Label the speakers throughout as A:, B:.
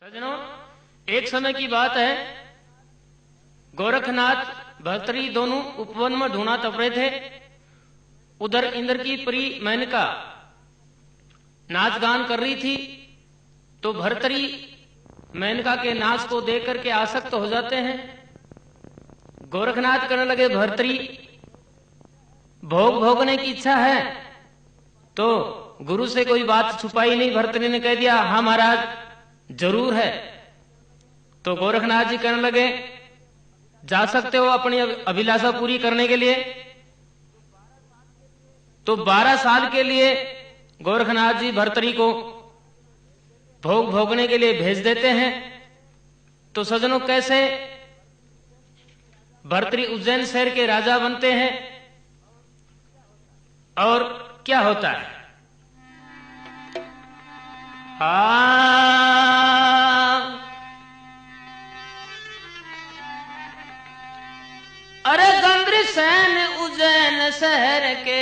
A: सज्जनों, एक समय की बात है, गोरखनाथ भर्तरी दोनों उपवन में ढूंढा तप रहे थे। उधर इंद्र की परी मेनका नाच गान कर रही थी, तो भर्तरी मेनका के नाच को देख करके आसक्त हो जाते हैं। गोरखनाथ कहने लगे, भर्तरी भोग भोगने की इच्छा है तो गुरु से कोई बात छुपाई नहीं। भर्तरी ने कह दिया, हाँ महाराज जरूर है। तो गोरखनाथ जी कहने लगे, जा सकते हो अपनी अभिलाषा पूरी करने के लिए। तो 12 साल के लिए गोरखनाथ जी भर्तरी को भोग भोगने के लिए भेज देते हैं। तो सज्जनों, कैसे भर्तरी उज्जैन शहर के राजा बनते हैं और क्या होता है। अरे गंद्रसेन उज्जैन शहर के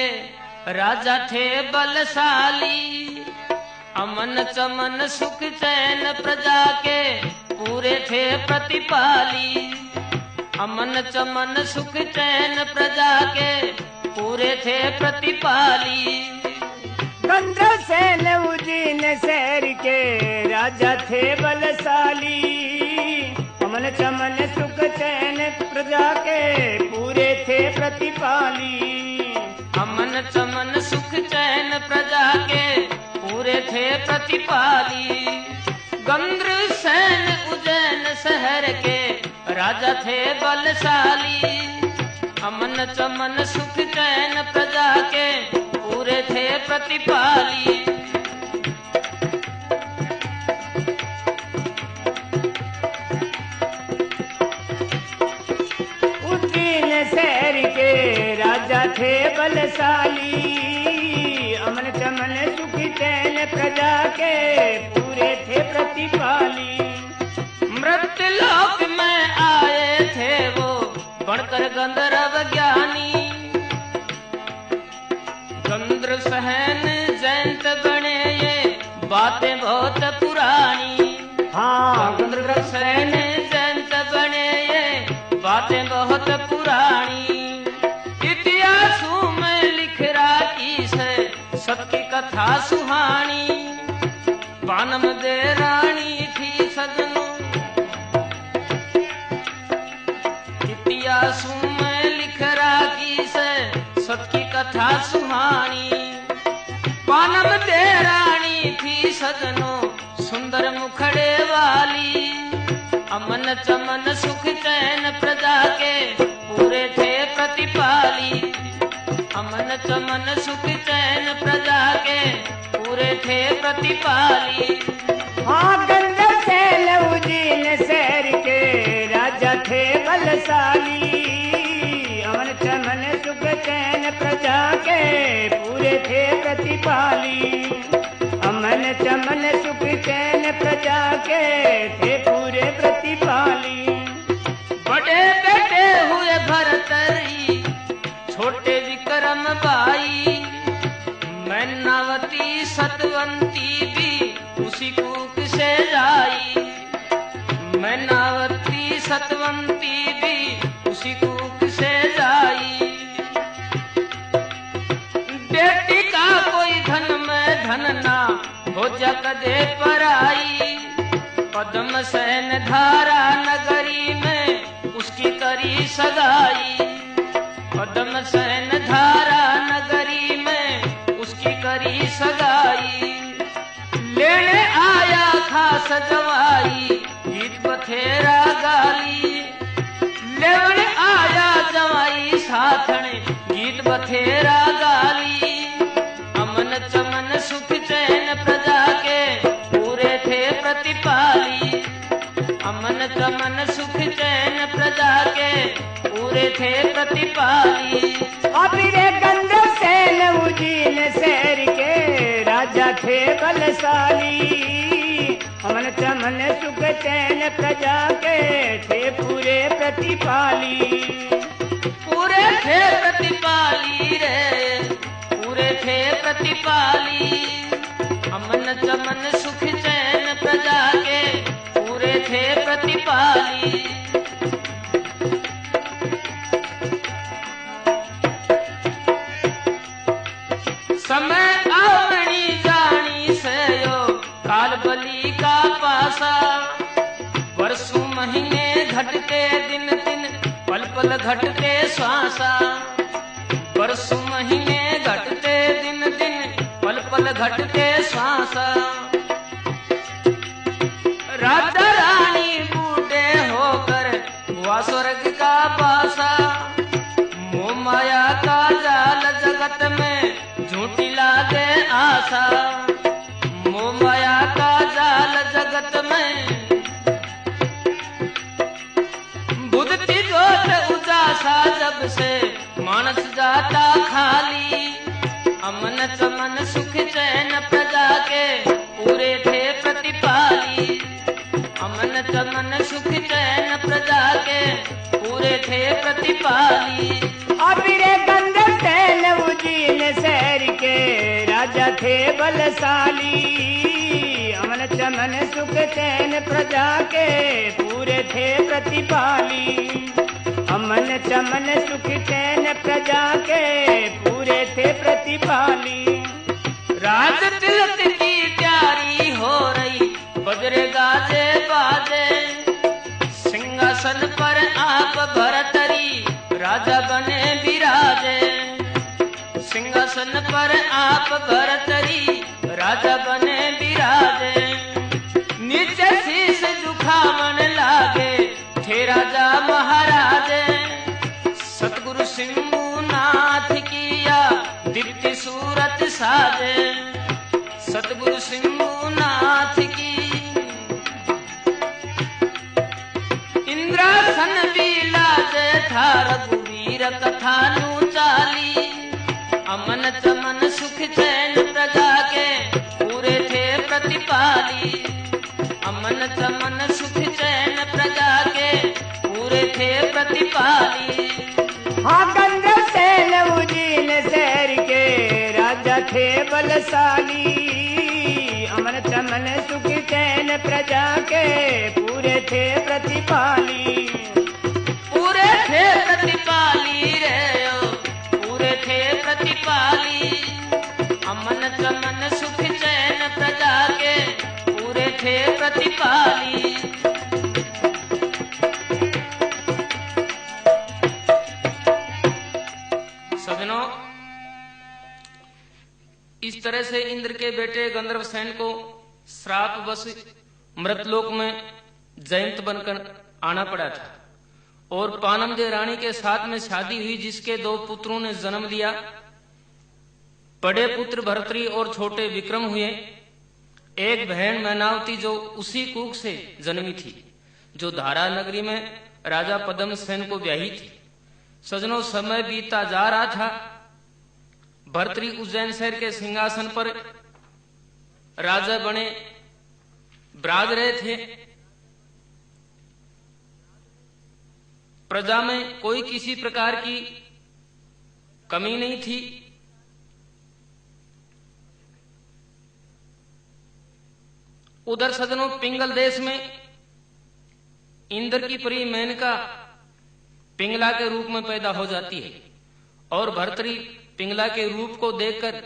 A: राजा थे बलशाली, अमन चमन सुख चैन प्रजा के पूरे थे प्रतिपाली। अमन चमन सुख चैन प्रजा के पूरे थे प्रतिपाली।
B: गंद्रसेन उज्जैन शहर के राजा थे बलशाली, अमन चमन सुख चैन प्रजा के पूरे थे प्रतिपाली।
A: अमन चमन सुख चैन प्रजा के पूरे थे प्रतिपाली। गंद्रसेन उज्जैन शहर के राजा थे बलशाली, अमन चमन सुख चैन प्रजा के पूरे थे प्रतिपाली।
B: उज्जैन शहर के राजा थे बलशाली, अमन चमन सुख चैन प्रजा के पूरे थे प्रतिपाली।
A: मृत्युलोक में आए थे वो बनकर गंधर्व ज्ञानी, गंद्रसेन जयंत बने ये बातें बहुत पुरानी।
B: हाँ,
A: गंद्रसेन जयंत बने ये बातें बहुत पुरानी। इतिहासों में लिख राखी से सबकी कथा सुहानी। पानम दे रानी थी सजनों, इतिहासों में लिख राखी से सबकी कथा सुहानी। पानम दे रानी थी सजनों, सुंदर मुखड़े वाली। अमन चमन सुख चैन प्रजा के पूरे थे प्रतिपाली। अमन चमन सुख चैन प्रजा के पूरे थे प्रतिपाली।
B: हाँ, गंद्रसेन उज्जैन शहर के राजा थे बलशाली, अमन चमन सुख चैन प्रजा के पूरे थे प्रतिपाली। अमन चमन सुख चैन प्रजा के थे पूरे प्रतिपाली।
A: बड़े बेटे हुए भरतरी, छोटे विक्रम बाई। मैनावती सतवंती भी उसी कूक से जाई। मैनावती सतवंती भी उसी कूक से जाई। बेटी का कोई धन में धन ना हो जा कदे पराई। पद्मसेन धारा नगरी में उसकी करी सगाई। पद्मसेन धारा नगरी में उसकी करी सगाई। लेने आया खास जवाई, गीत बथेरा गाली। लेने आया जवाई साथने, गीत बथेरा गाली। अमन चमन सुख चैन प्रजा के पूरे थे प्रतिपाली। अमन चमन सुख चैन प्रजा के पूरे थे प्रतिपाली।
B: अबीरे गंद्रसेन उज्जैन शहर के राजा थे बलशाली, अमन चमन सुख चैन प्रजा के थे पूरे प्रतिपाली।
A: पूरे थे प्रतिपाली रे, पूरे थे प्रतिपाली। अमन चमन सुख चैन प्रजा के पल घटते श्वासा, बरसों महीने घटते दिन दिन, पल पल घटते श्वासा। राधा रानी बूढ़े होकर हुआ स्वर्ग का पासा, मोह माया का जाल जगत में झूठी लागे आशा, मोह माया का जाल जगत में बुद्धि जोत उजासा, जब से मानस जाता खाली, अमन चमन सुख चैन प्रजा के पूरे थे प्रतिपाली, अमन चमन सुख चैन प्रजा के पूरे थे प्रतिपाली।
B: अबिरे गंधर्व सैन उजीन शहर के राजा थे बलशाली, अमन चमन सुख चैन प्रजा के पूरे थे प्रतिपाली, अमन चमन सुख चैन प्रजा के पूरे थे प्रतिपाली।
A: राज तिलक की तैयारी हो रही, बजरे गाजे बाजे, सिंहासन पर आप भरतरी राजा बने विराजे, सिंहासन पर आप भरतरी राजा बने विराजे। नीचे शीश झुकावन लागे थे राजा महाराजे, सतगुरु सिंहनाथ किया दीप्ति सूरत साजे, सतगुरु सिंहनाथ की इंद्रासन विलाजे था, रघुवीर कथा नु चाली, अमन चमन सुख चैन प्रजा के पूरे थे प्रतिपाली, अमन चमन सुख चैन प्रजा के पूरे थे प्रतिपाली।
B: हाँ गंधर्व सैन उजीन शहर के राजा थे बलशाली, अमन चमन सुख चैन प्रजा के पूरे थे प्रतिपाली,
A: पूरे थे प्रतिपाली रे ओ, पूरे थे प्रतिपाली, अमन चमन सुख चैन प्रजा के पूरे थे प्रतिपाली। सजनों, इस तरह से इंद्र के बेटे गंधर्व सेन को श्रापवश मृतलोक में जयंत बनकर आना पड़ा था, और पानमदे रानी के साथ में शादी हुई, जिसके 2 पुत्रों ने जन्म लिया। बड़े पुत्र भरतरी और छोटे विक्रम हुए। एक बहन मैनावती जो उसी कूक से जन्मी थी, जो धारा नगरी में राजा पद्म सेन को ब्याही थी। सजनों, समय बीता जा रहा था। भरतरी उज्जैन शहर के सिंहासन पर राजा बने विराज रहे थे। प्रजा में कोई किसी प्रकार की कमी नहीं थी। उधर सजनों, पिंगल देश में इंद्र की परी मेनका पिंगला के रूप में पैदा हो जाती है, और भरतरी पिंगला के रूप को देखकर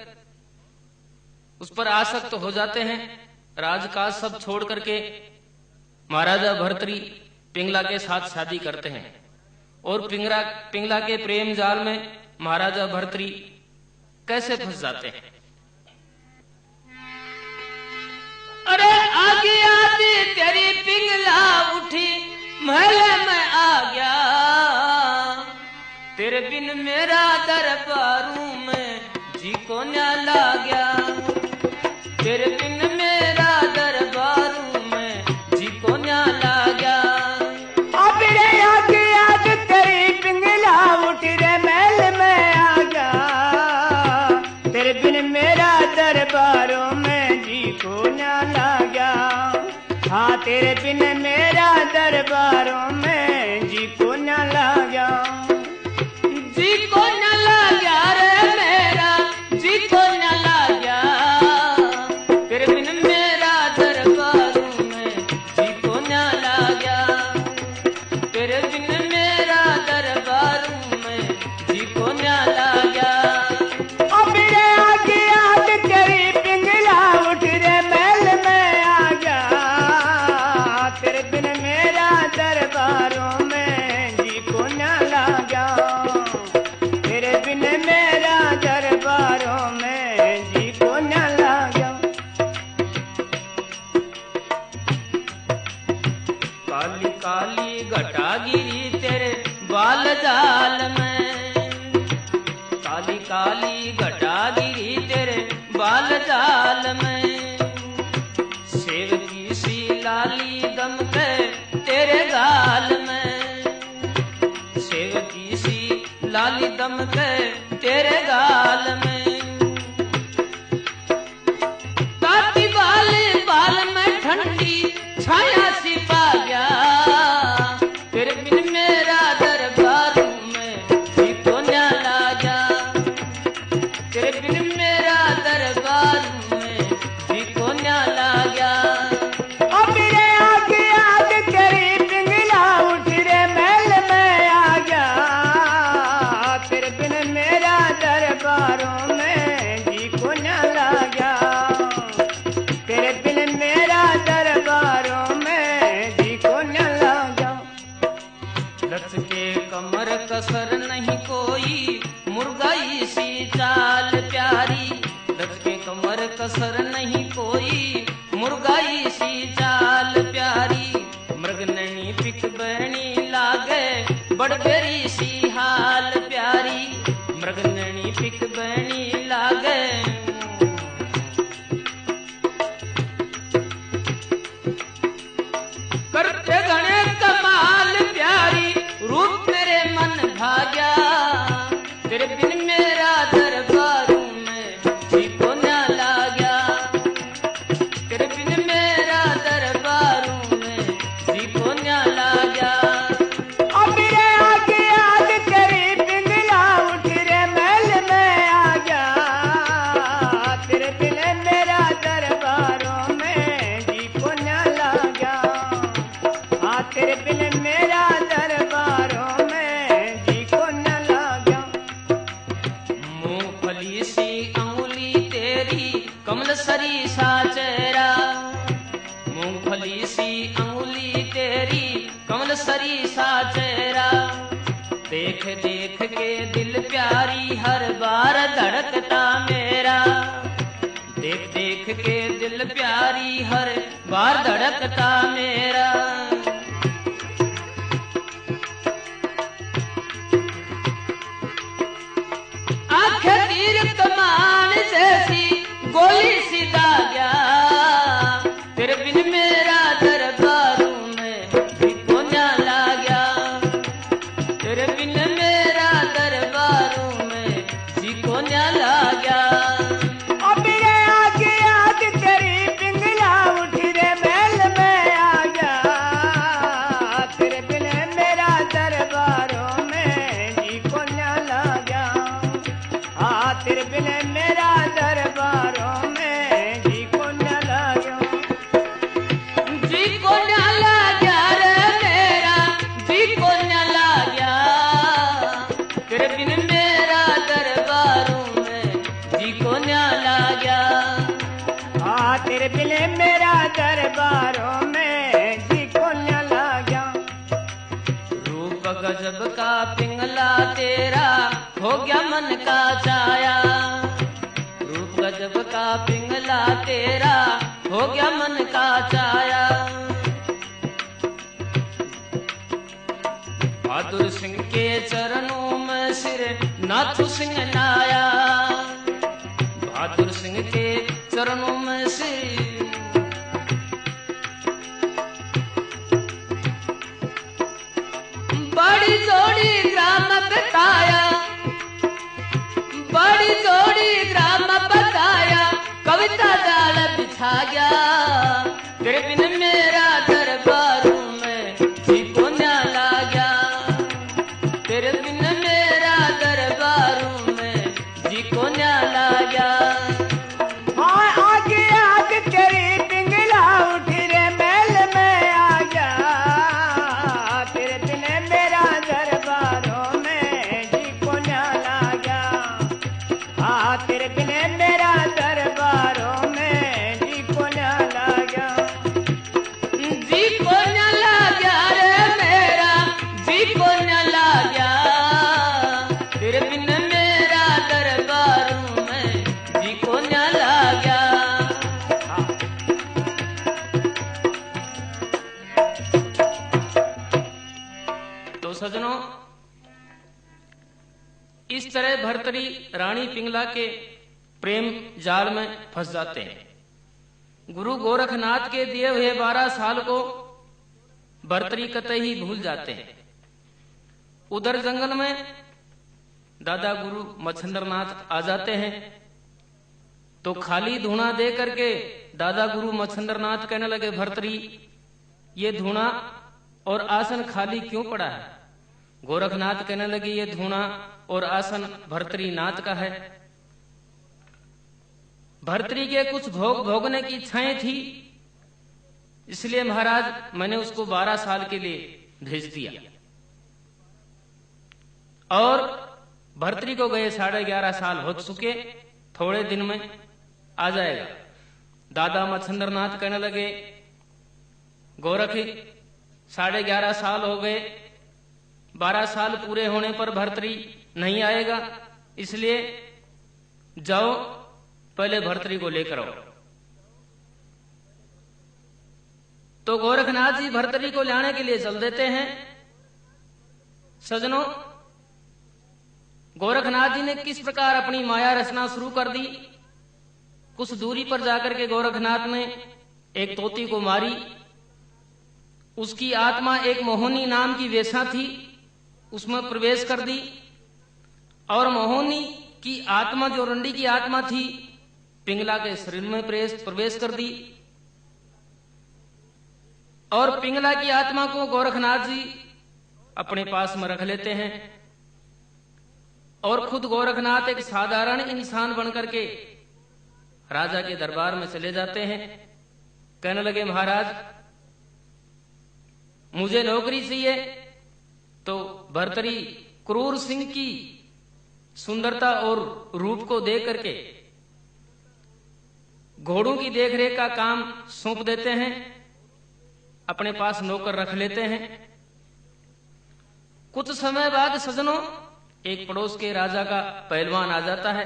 A: उस पर आसक्त हो जाते हैं। राजकाज सब छोड़ करके महाराजा भरतरी पिंगला के साथ शादी करते हैं, और पिंगला के प्रेम जाल में महाराजा भरतरी कैसे फंस जाते हैं। अरे आगे आगे तेरी पिंगला उठी, महल में आ गया, तेरे बिन मेरा दरबारू में जी को न्याला गया, तेरे बिन मेरा दरबारू में जी को न्याला गया।
B: अब रे आगे आगे तेरी पिंगला उठ रे महल में आ गया, तेरे बिन मेरा दरबारों में जी को न्याला गया। हाँ, तेरे बिन मेरा दरबारों में जी को न्याला गया,
A: जी को न्याला गया रे मेरा, जी को न्याला गया, तेरे बिन मेरा दरबारों में जी को न्याला गया, तेरे बिन मेरा दरबारों में जी को न्याला गया।
B: अब रे आगे आगे तेरी पिंगला उठ रे महल में आ गया, तेरे बिन मेरा दरबारों में जी को न्याला
A: काली काली घटा गिरी तेरे बाल जाल में, काली काली घटा गिरी तेरे बाल जाल में, सेव की सी लाली दमके तेरे गाल में, सेव की सी लाली दमके तेरे गाल में, ताती बाल बाल में ठंडी छाया सी पा गया, तेरे बिन मेरा दरबार में जी को न्या लागा, तेरे बिन मेरा दरबार में जी को न्या लागा।
B: अब रे आगे आगे तेरी पिंगला उठ रे महल में आ गया, तेरे बिन मेरा दरबारों में जी को न्या लागा, तेरे बिन मेरा दरबारों में जी को न्या लागा।
A: लचके कमर कसर नहीं कोई मुर्गाई सी चाल प्यारी, लचके कमर कसर नहीं कोई मुर्गाई सी चाल प्यारी, मृगननी पिक बहनी लागे बड़बेरी सी हाल प्यारी, मृगननी पिक बहनी लागे करते गणे कमाल प्यारी, रूप मेरे मन भाग्या, तेरे बिन मेरा दरबारों में जी को न्या लागा, तेरे बिन मेरा दरबारों में जी को न्या लागा।
B: अब रे आगे आगे तेरी पिंगला उठ रे महल में आ गया, तेरे बिन मेरा दरबारों में जी को न्या लागा, हाँ तेरे बिन मेरा दरबारों में जी को न्या लागा।
A: मूंगफली सी अंगुली तेरी कमल सरी सा चेहरा, मूंगफली सी अंगुली तेरी कमल सरी सा चेहरा, देख देख के दिल प्यारी हर बार धड़कता मेरा, देख देख के दिल प्यारी हर बार धड़कता मेरा, आंखें तीर कमान जैसी गोली सी दागा, तेरे बिन मेरा दरबारों में जी को न्या लागा, तेरे बिन मेरा दरबारों में जी को न्या लागा।
B: अब रे आगे आगे तेरी पिंगला उठ रे महल में आ गया, तेरे बिन मेरा दरबारों में जी को न्या लागा, हाँ तेरे बिन मेरा दरबारों में जी को न्या लागा।
A: जी को न्या लागा रे मेरा जी को न्या लागा, तेरे बिन मेरा दरबारों में जी को न्या लागा,
B: हाँ तेरे बिन मेरा दरबारों में जी को न्या लागा।
A: रूप गजब का पिंगला तेरा हो गया मन का छाया, रूप गजब का पिंगला तेरा हो गया मन का छाया, बहादुर सिंह के चरणों में सिर नाथू सिंह नाया, बहादुर सिंह के चरणों में सिर बड़ी जोड़ी ग्राम बताया, बड़ी जोड़ी ग्राम बताया, कविता जाल बिछा गया, तेरे बिन मेरा दरबारों में जी को न्या लागा, तेरे बिन मेरा दरबारों में जी को न्या लागा।
B: हाँ आगे आगे
A: सज्जनों, इस तरह भर्तरी रानी पिंगला के प्रेम जाल में फंस जाते हैं। गुरु गोरखनाथ के दिए हुए 12 साल को भर्तरी कतई ही भूल जाते हैं। उधर जंगल में दादा गुरु मच्छिंद्रनाथ आ जाते हैं तो खाली धूना दे करके दादा गुरु मच्छिंद्रनाथ कहने लगे, भर्तरी ये धूना और आसन खाली क्यों पड़ा है? गोरखनाथ कहने लगे, ये धूना और आसन भर्तरी नाथ का है। भर्तरी के कुछ भोग भोगने की इच्छाएं थी, इसलिए महाराज मैंने उसको 12 साल के लिए भेज दिया। और भर्तरी को गए 11.5 साल हो चुके, थोड़े दिन में आ जाएगा। दादा मच्छिंद्रनाथ कहने लगे, गोरख 11.5 साल हो गए, 12 साल पूरे होने पर भर्तरी नहीं आएगा, इसलिए जाओ पहले भर्तरी को लेकर आओ। तो गोरखनाथ जी भर्तरी को लाने के लिए चल देते हैं। सज्जनों, गोरखनाथ जी ने किस प्रकार अपनी माया रचना शुरू कर दी। कुछ दूरी पर जाकर के गोरखनाथ ने एक तोती को मारी। उसकी आत्मा एक मोहनी नाम की वेश्या थी, उसमें प्रवेश कर दी और मोहनी की आत्मा जो रंडी की आत्मा थी पिंगला के शरीर में प्रवेश कर दी। और पिंगला की आत्मा को गोरखनाथ जी अपने पास में रख लेते हैं और खुद गोरखनाथ एक साधारण इंसान बनकर के राजा के दरबार में चले जाते हैं। कहने लगे, महाराज मुझे नौकरी चाहिए। तो भर्तरी क्रूर सिंह की सुंदरता और रूप को देख करके घोड़ों की देखरेख का काम सौंप देते हैं, अपने पास नौकर रख लेते हैं। कुछ समय बाद सज्जनों, एक पड़ोस के राजा का पहलवान आ जाता है।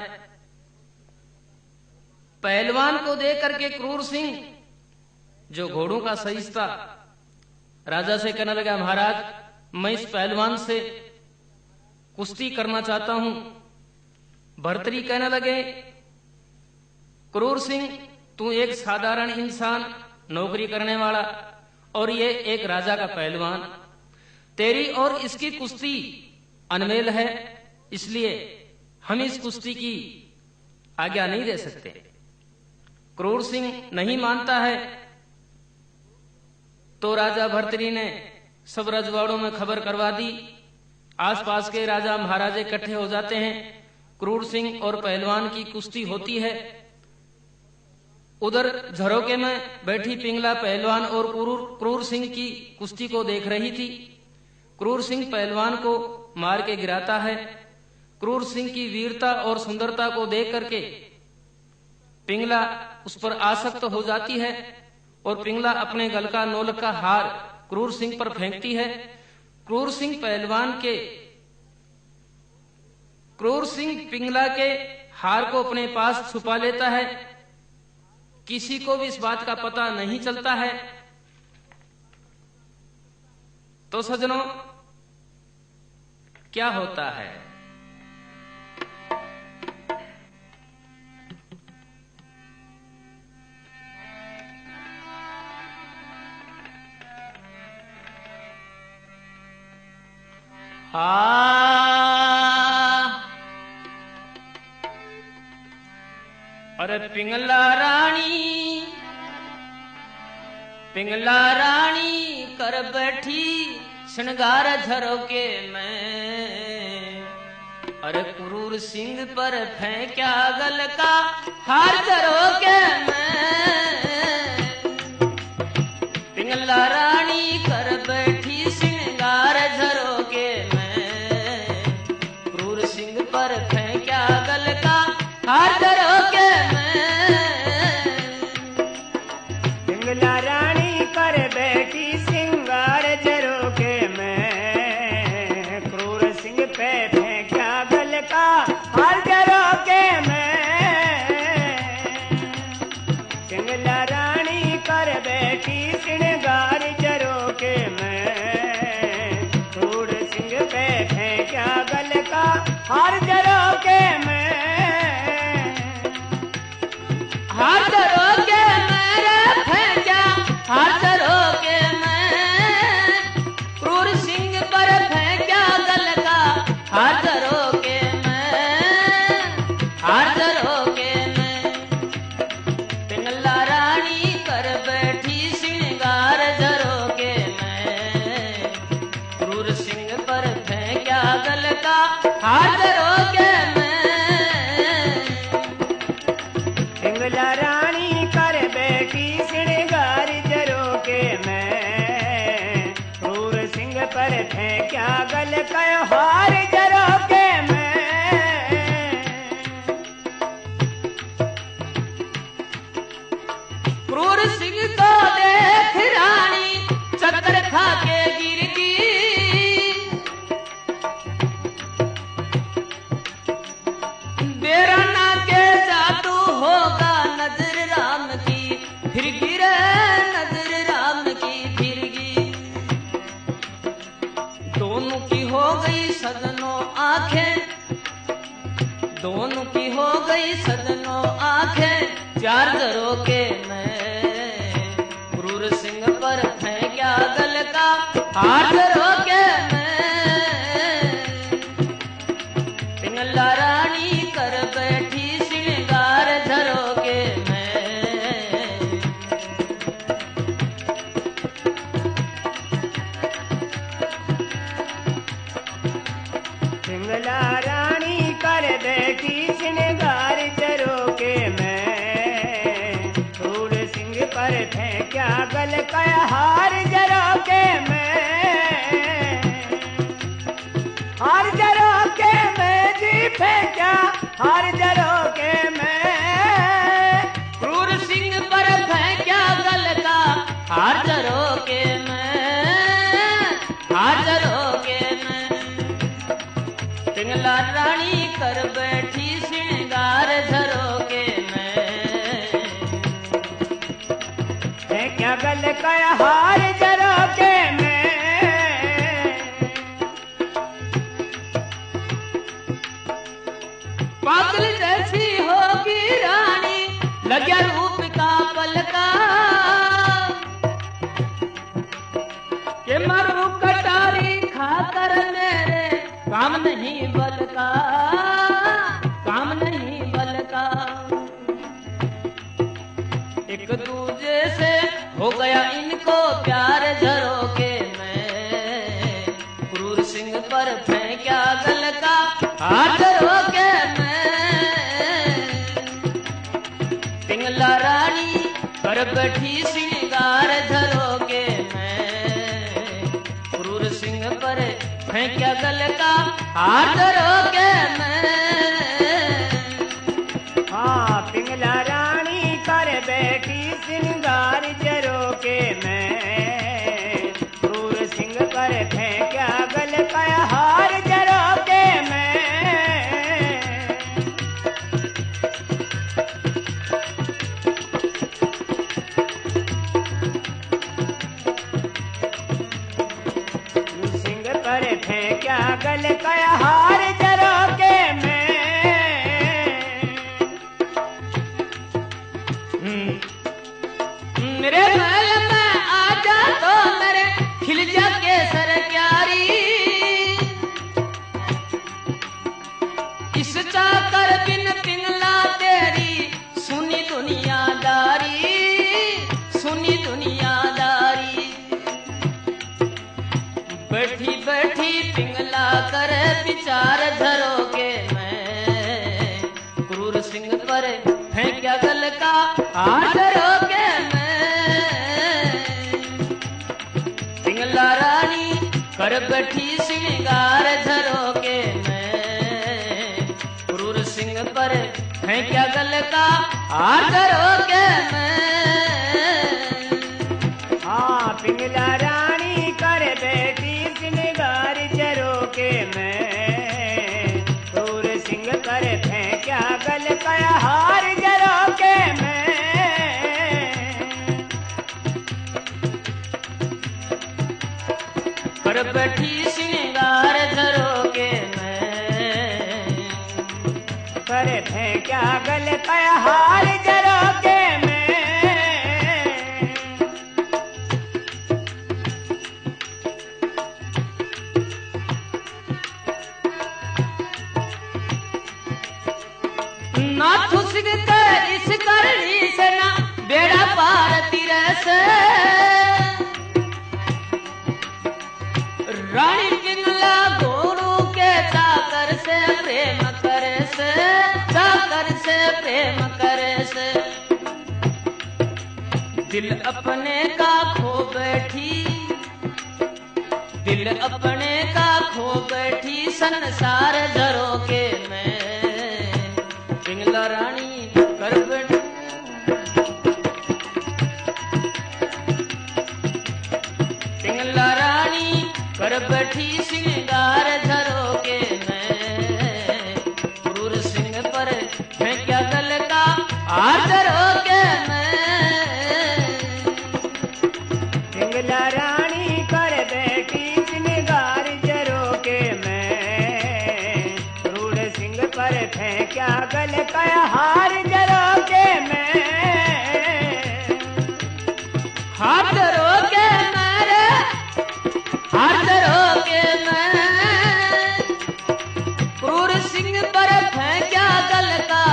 A: पहलवान को देख करके क्रूर सिंह जो घोड़ों का सहिष्ठा राजा से कहने लगा, महाराज मैं इस पहलवान से कुश्ती करना चाहता हूं। भर्तरी कहने लगे, क्रूर सिंह तू एक साधारण इंसान, नौकरी करने वाला, और ये एक राजा का पहलवान, तेरी और इसकी कुश्ती अनमेल है, इसलिए हम इस कुश्ती की आज्ञा नहीं दे सकते। क्रूर सिंह नहीं मानता है तो राजा भर्तरी ने सब रजवाड़ों में खबर करवा दी। आसपास के राजा महाराजे इकट्ठे हो जाते हैं। क्रूर सिंह और पहलवान की कुश्ती होती है। उधर झरोके में बैठी पिंगला पहलवान और क्रूर सिंह की कुश्ती को देख रही थी। क्रूर सिंह पहलवान को मार के गिराता है। क्रूर सिंह की वीरता और सुंदरता को देख करके पिंगला उस पर आसक्त हो जाती है और पिंगला अपने गल का नौलख का हार क्रूर सिंह पर फेंकती है। क्रूर सिंह पिंगला के हार को अपने पास छुपा लेता है। किसी को भी इस बात का पता नहीं चलता है। तो सज्जनों, क्या होता है? अरे पिंगला रानी कर बैठी श्रृंगार झरोके में। अरे क्रूर सिंह पर फेंका गल का हार झरोके में। पिंगला रानी कर बैठी श्रृंगार झरोके में। क्रूर सिंह पर फेंका गल का हार झरोके में।
B: पिंगला रानी कर बैठी सिंगार झरोके में। क्रूर सिंह पे फेंका गल का हार झरोके में। पिंगला रानी कर बैठी श्रृंगार झरोके में। क्रूर सिंह पर फेंक्या गल कयो हार जरो के मैं।
A: क्रूर सिंह को देख रानी चक्कर खा के गिर गई। बेराना के जादू होगा नजर राम की फिर गिरे, नजर राम की फिर गिरी। दोनों की हो गई सदनों आंखें, दोनों की हो गई सदनों आंखें। चार घरों के मैं क्रूर सिंह पर फेंक्या गल का हार घरों के मैं। पिंगला रानी कर बैठी श्रृंगार झरों के मैं।
B: पिंगला रानी कर बैठी श्रृंगार झरों के मैं। क्रूर सिंह पर फेंक्या गल कया हार झरों के मैं। हार झरों के मैं जी फेंक्या हार झरों के मैं।
A: क्रूर सिंह पर फेंक्या गल का हार झरों के मैं, हार झरों के मैं। पिंगला रानी कर बैठी श्रृंगार झरों के मैं।
B: फेंक्या गल कया हार झरों के मैं।
A: पागल जैसी होगी रानी लग्या रूप का पलका। के मारू कटारी खाकर मेरे काम नहीं बल का, काम नहीं बल का। एक दूजे से हो गया इनको प्यार झरों के मैं। क्रूर सिंह पर फेंक्या गल का हार झरों के मैं। पिंगला रानी कर बैठी श्रृंगार झरों के मैं। क्रूर सिंह पर फेंक्या गल का हार झरों के मैं।
B: हाँ पिंगला रानी कर बैठी श्रृंगार झरों के मैं। क्रूर सिंह पर फेंक्या गल कया हार झरों के मैं। सिंह पर फेंक्या गल कया हार झरों के मैं।
A: मेरे महल में आजा तो मेरे खिल जा केसर क्यारी। इस चाकर बिन पिंगला तेरी सुनी दुनियादारी, सुनी दुनियादारी। बैठी बैठी पिंगला कर विचार झरों के मैं। क्रूर सिंह पर फेंक्या गल का हार झरों के मैं। पिंगला रानी कर बैठी श्रृंगार झरों के मैं। क्रूर सिंह पर फेंक्या गल का हार झरों के मैं।
B: हाँ पिंगला रानी कर बैठी श्रृंगार झरों के मैं। क्रूर सिंह पर फेंक्या गल कया हार झरों के मैं।
A: कर बैठी श्रृंगार झरों के मैं।
B: कर फेंक्या गल कया हार झरों के मैं।
A: ना ठुसक कर इस करनी से ना बेड़ा पार तीर से। रानी पिंगला गोरू के चाकर से प्रेम करे से, चाकर से प्रेम करे से। दिल अपने का खो बैठी, दिल दिल अपने का खो बैठी संसार झरोके में। पिंगला रानी कर बैठी पिंगला रानी कर बैठी सिंगार झरोके में। क्रूर सिंह पर फेंका गल का हार झरोके में।
B: पिंगला रानी कर बैठी सिंगार झरोके में। क्रूर सिंह पर फेंका गल का हार झरोके में।
A: हार झरोके में रे हार झरोके में। क्रूर सिंह पर फेंका गल का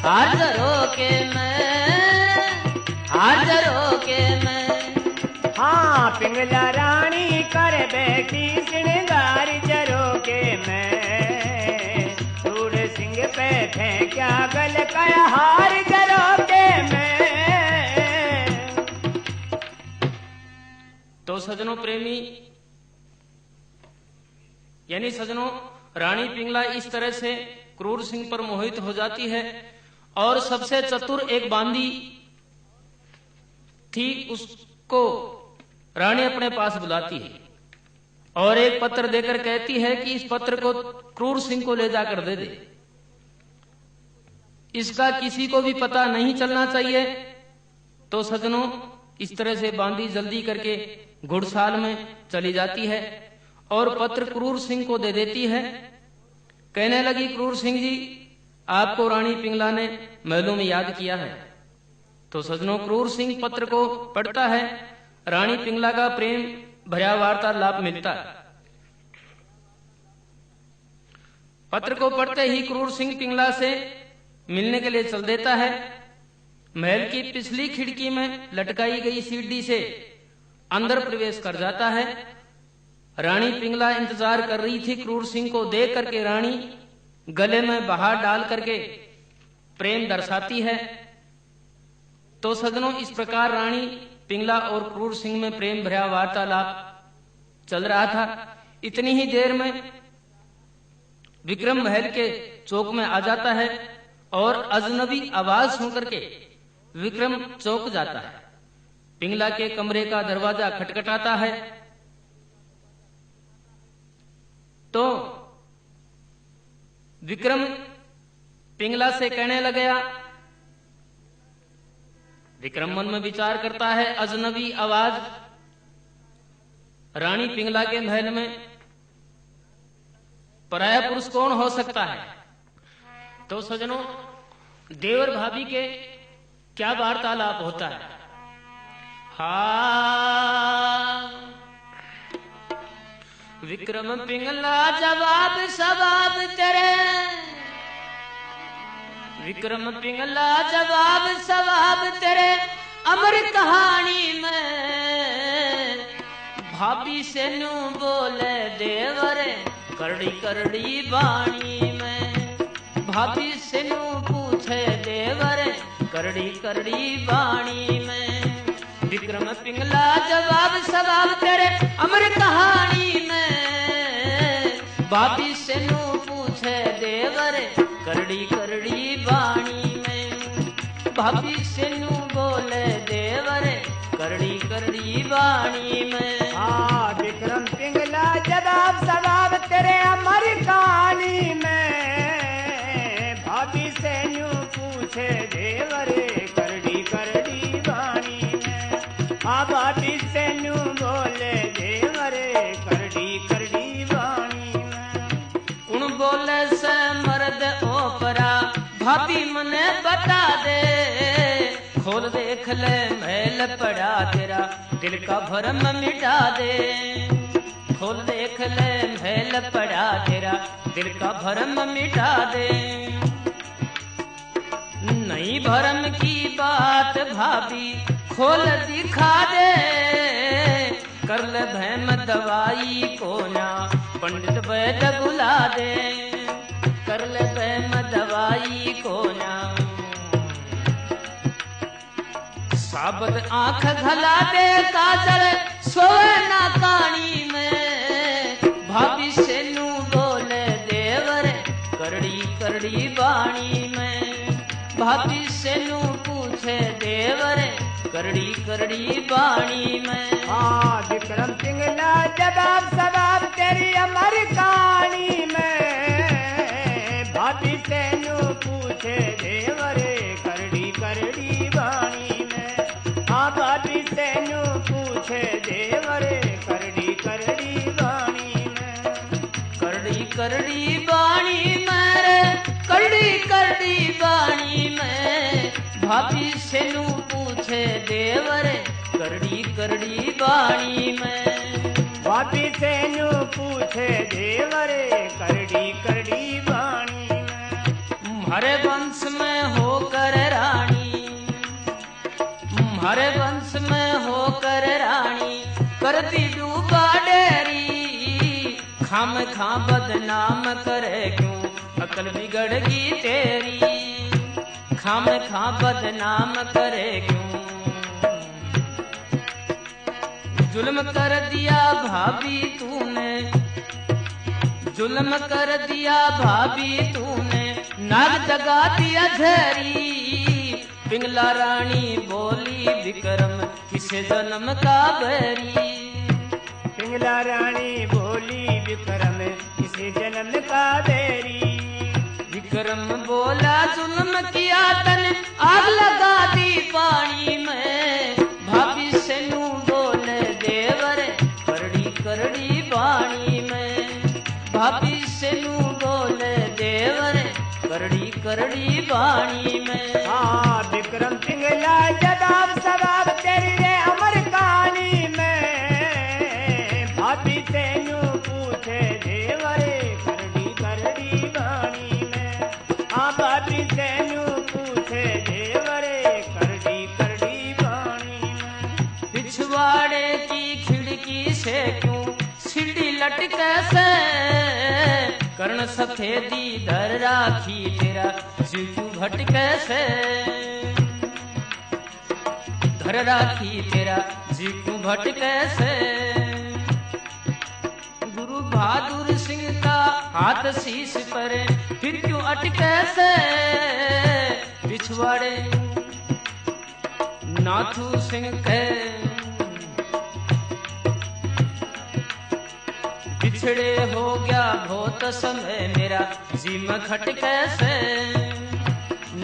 A: हार झरोके में। हार झरोके में।
B: हाँ पिंगला रानी कर बैठी सिंगार झरोके में। क्रूर सिंह पे फेंका गल का हार झरोके में।
A: तो सजनों प्रेमी यानी सजनों रानी पिंगला इस तरह से क्रूर सिंह पर मोहित हो जाती है और सबसे चतुर एक बांदी थी उसको रानी अपने पास बुलाती है और एक पत्र देकर कहती है कि इस पत्र को क्रूर सिंह को ले जाकर दे दे। इसका किसी को भी पता नहीं चलना चाहिए। तो सजनों इस तरह से बांदी जल्दी करके घुड़साल में चली जाती है और पत्र क्रूर सिंह को दे देती है। कहने लगी क्रूर सिंह जी आपको रानी पिंगला ने महलों में याद किया है। तो सजनों क्रूर सिंह पत्र को पढ़ता है। रानी पिंगला का प्रेम भरा वार्तालाप मिलता है। पत्र को पढ़ते ही क्रूर सिंह पिंगला से मिलने के लिए चल देता है। महल की पिछली खिड़की में लटकाई गई सीढ़ी से अंदर प्रवेश कर जाता है। रानी पिंगला इंतजार कर रही थी। क्रूर सिंह को देख करके रानी गले में बहार डाल करके प्रेम दर्शाती है। तो सजनों इस प्रकार रानी पिंगला और क्रूर सिंह में प्रेम भरा वार्तालाप चल रहा था। इतनी ही देर में विक्रम महल के चौक में आ जाता है और अजनबी आवाज सुन करके विक्रम चौक जाता है। पिंगला के कमरे का दरवाजा खटखटाता है। तो विक्रम पिंगला से कहने लगा। विक्रम मन में विचार करता है अजनबी आवाज रानी पिंगला के महल में पराया पुरुष कौन हो सकता है। तो सजनों देवर भाभी के क्या वार्तालाप होता है। विक्रम पिंगला जवाब सवाब तेरे। विक्रम पिंगला जवाब सवाब तेरे अमर कहानी में। भाभी से नू बोले देवरे करड़ी करड़ी बाणी में। भाभी से नू पूछे देवरे करड़ी करड़ी बाणी में। विक्रम पिंगला जवाब सवाब तेरे अमर कहानी में। भाभी से नू पूछे देवरे करड़ी करड़ी बाणी में। भाभी से नू बोले देवरे करड़ी करड़ी बाणी में।
B: हाँ विक्रम पिंगला जवाब सवाब तेरे अमर कहानी में। भाभी से नू पूछे देवरे करड़ी करड़ी बाणी में। हाँ भाभी से नू बोले देवरे करड़ी करड़ी बाणी में।
A: उन बोले से मर्द ओपरा भाभी मने बता दे। खोल देख ले महल पड़ा तेरा दिल का भरम मिटा दे। खोल देख ले महल पड़ा तेरा दिल का भरम मिटा दे। नई भरम की बात भाभी खोल दिखा दे। कर ले भैम दवाई को ना पंडित वैद बुला दे। कर ले भैम दवाई को ना साबत आंख घला दे। काजल सोए ना कानी में। करड़ी करड़ी बाणी में।
B: हाँ विक्रम पिंगला जवाब सवाब तेरी अमर कहानी में। भाभी से नू पूछे देवरे करड़ी करड़ी बाणी में। हाँ भाभी से नू पूछे देवरे करड़ी करड़ी बाणी में।
A: करड़ी करड़ी बाणी में रे करड़ी करड़ी बाणी में। भाभी से नू पूछे देवरे करड़ी करड़ी बाणी में।
B: भाभी से नू पूछे देवरे करड़ी करड़ी बाणी में।
A: हरे वंश में होकर रानी, हरे वंश में होकर रानी करती डूबा डेरी। खाम खा बदनाम करे क्यों अकल बिगड़गी तेरी। खाम खा बदनाम करे क्यों। जुल्म कर दिया भाभी तूने, जुल्म कर दिया भाभी तूने। नाग जगा दिया झरी। पिंगला रानी बोली विक्रम किसे जन्म का बैरी।
B: पिंगला रानी बोली विक्रम किसे जन्म का बैरी।
A: विक्रम बोला जुल्म किया तन आग लगा दी पानी में। भाभी से नू बोले देवर करड़ी करड़ी बाणी में। भाभी से नू बोले देवर करड़ी करड़ी बाणी में।
B: हाँ विक्रम पिंगला जवाब सवाब तेरी रे अमर कहानी में। भाभी से नू पूछे देवरे करड़ी करड़ी बाणी में। हाँ भाभी से नू पूछे देवरे करड़ी करड़ी बाणी में।
A: पिछवाड़े की खिड़की से क्यों सीढ़ी लटके से। कर्ण सफेदी धर राखी तेरा जीव क्यों भटके से। धर राखी तेरा जीव क्यों भटके से। गुरु बहादुर सिंह का हाथ शीश पर फिर क्यों अटके से। पिछवाड़े नाथू सिंह के बिछड़े हो गया बहुत समय मेरा जीम खटके से।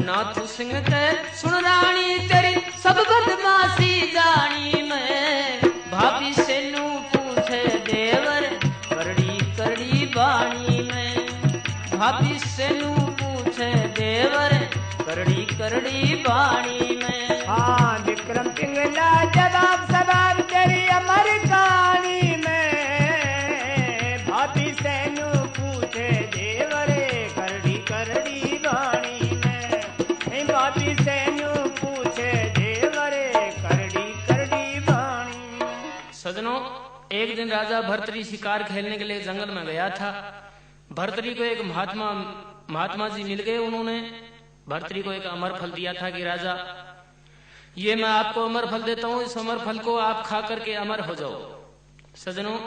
A: नाथू सिंह के सुन रानी तेरी सब बदमाशी जानी मैं। भाभी से नू पूछे देवर करड़ी करड़ी बाणी में। भाभी से नू पूछे देवर करड़ी करड़ी बाणी में।
B: हाँ विक्रम पिंगला जवाब सवाब तेरी अमर कहानी में। भाभी से नू पूछे देवरे करड़ी करड़ी बाणी में। भाभी से नू पूछे देवरे करड़ी करड़ी बाणी में।
A: सजनों एक दिन राजा भर्तरी शिकार खेलने के लिए जंगल में गया था। भर्तरी को एक महात्मा जी मिल गए। उन्होंने भर्तरी को एक अमर फल दिया था कि राजा ये मैं आपको अमर फल देता हूं, इस अमर फल को आप खा करके अमर हो जाओ। सजनों